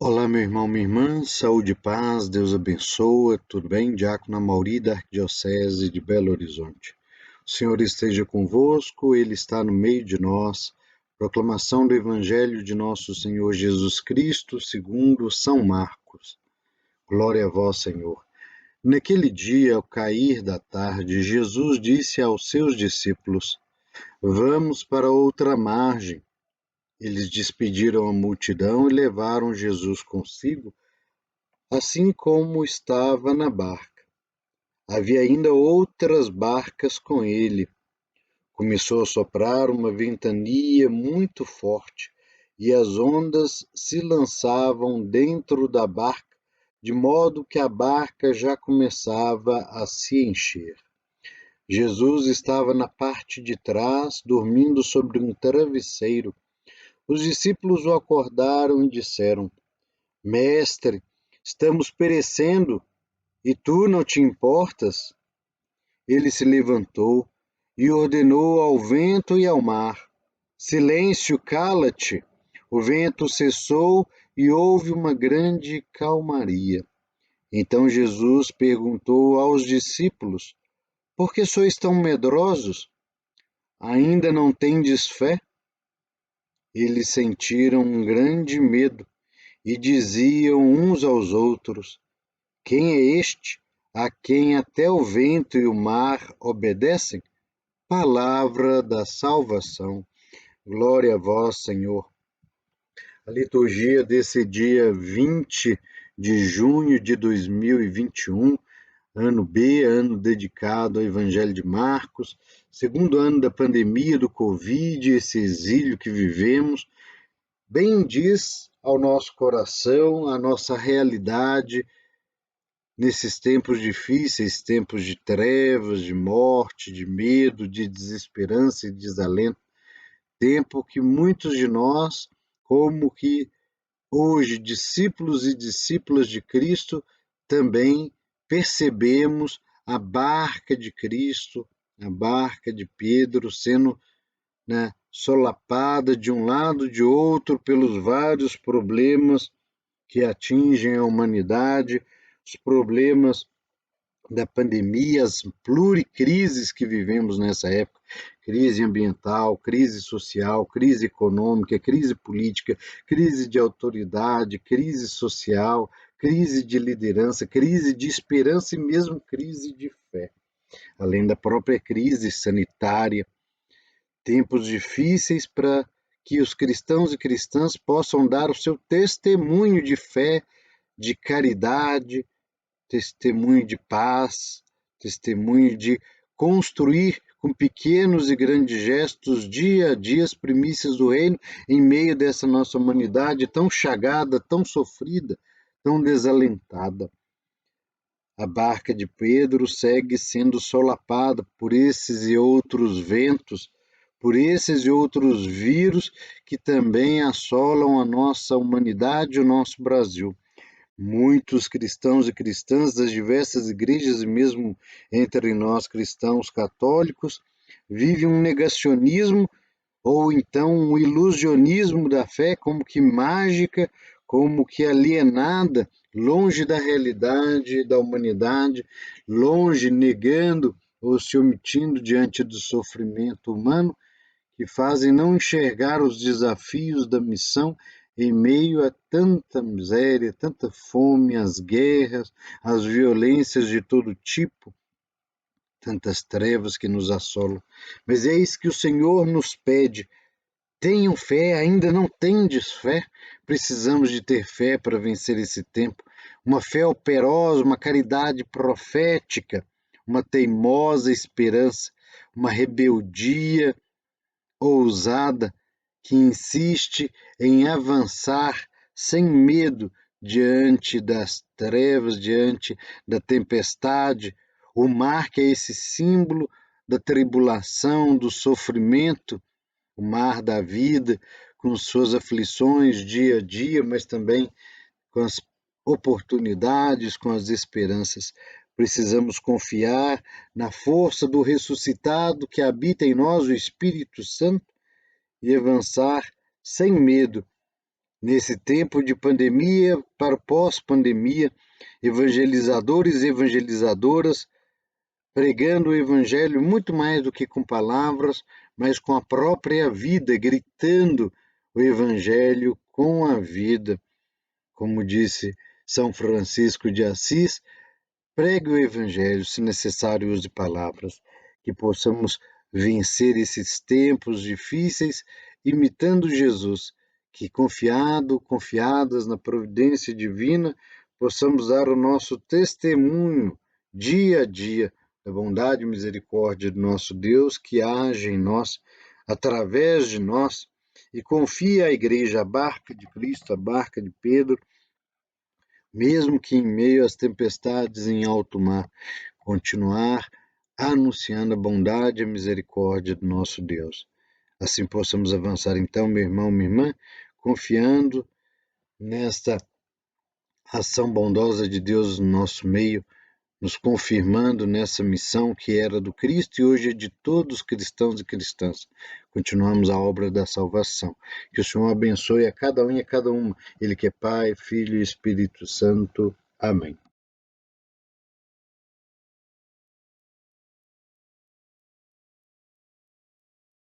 Olá, meu irmão, minha irmã, saúde e paz, Deus abençoa, tudo bem? Diácono Amauri, da Arquidiocese de Belo Horizonte. O Senhor esteja convosco, Ele está no meio de nós. Proclamação do Evangelho de nosso Senhor Jesus Cristo, segundo São Marcos. Glória a vós, Senhor. Naquele dia, ao cair da tarde, Jesus disse aos seus discípulos: Vamos para outra margem. Eles despediram a multidão e levaram Jesus consigo, assim como estava na barca. Havia ainda outras barcas com ele. Começou a soprar uma ventania muito forte e as ondas se lançavam dentro da barca, de modo que a barca já começava a se encher. Jesus estava na parte de trás, dormindo sobre um travesseiro. Os discípulos o acordaram e disseram: Mestre, estamos perecendo. E tu não te importas? Ele se levantou e ordenou ao vento e ao mar: Silêncio, cala-te! O vento cessou e houve uma grande calmaria. Então Jesus perguntou aos discípulos: Por que sois tão medrosos? Ainda não tendes fé? Eles sentiram um grande medo e diziam uns aos outros: Quem é este, a quem até o vento e o mar obedecem? Palavra da salvação. Glória a vós, Senhor. A liturgia desse dia 20 de junho de 2021, ano B, ano dedicado ao Evangelho de Marcos, segundo ano da pandemia do Covid, esse exílio que vivemos, bem diz ao nosso coração, à nossa realidade, nesses tempos difíceis, tempos de trevas, de morte, de medo, de desesperança e desalento, tempo que muitos de nós, como que hoje discípulos e discípulas de Cristo, também percebemos a barca de Cristo, a barca de Pedro sendo, solapada de um lado e de outro pelos vários problemas que atingem a humanidade, os problemas da pandemia, as pluricrises que vivemos nessa época, crise ambiental, crise social, crise econômica, crise política, crise de autoridade, crise social, crise de liderança, crise de esperança e mesmo crise de fé, além da própria crise sanitária, tempos difíceis para que os cristãos e cristãs possam dar o seu testemunho de fé, de caridade, testemunho de paz, testemunho de construir com pequenos e grandes gestos, dia a dia, as primícias do reino, em meio dessa nossa humanidade tão chagada, tão sofrida, tão desalentada. A barca de Pedro segue sendo solapada por esses e outros ventos, por esses e outros vírus que também assolam a nossa humanidade e o nosso Brasil. Muitos cristãos e cristãs das diversas igrejas e mesmo entre nós cristãos católicos vivem um negacionismo ou então um ilusionismo da fé como que mágica, como que alienada, longe da realidade da humanidade, longe, negando ou se omitindo diante do sofrimento humano, que fazem não enxergar os desafios da missão em meio a tanta miséria, tanta fome, as guerras, as violências de todo tipo, tantas trevas que nos assolam. Mas eis que o Senhor nos pede: tenham fé, ainda não tendes fé? Precisamos de ter fé para vencer esse tempo, uma fé operosa, uma caridade profética, uma teimosa esperança, uma rebeldia ousada que insiste em avançar sem medo diante das trevas, diante da tempestade. O mar, que é esse símbolo da tribulação, do sofrimento, o mar da vida, com suas aflições dia a dia, mas também com as oportunidades, com as esperanças. Precisamos confiar na força do ressuscitado que habita em nós, o Espírito Santo, e avançar sem medo nesse tempo de pandemia para pós-pandemia, evangelizadores e evangelizadoras pregando o evangelho muito mais do que com palavras, mas com a própria vida, gritando o evangelho com a vida. Como disse São Francisco de Assis, pregue o evangelho, se necessário use palavras, que possamos vencer esses tempos difíceis imitando Jesus, que confiadas na providência divina, possamos dar o nosso testemunho dia a dia da bondade e misericórdia do nosso Deus, que age em nós, através de nós, e confia a igreja, a barca de Cristo, a barca de Pedro, mesmo que em meio às tempestades em alto mar, continuar anunciando a bondade e a misericórdia do nosso Deus. Assim possamos avançar então, meu irmão, minha irmã, confiando nesta ação bondosa de Deus no nosso meio, nos confirmando nessa missão que era do Cristo e hoje é de todos os cristãos e cristãs. Continuamos a obra da salvação. Que o Senhor abençoe a cada um e a cada uma. Ele que é Pai, Filho e Espírito Santo. Amém.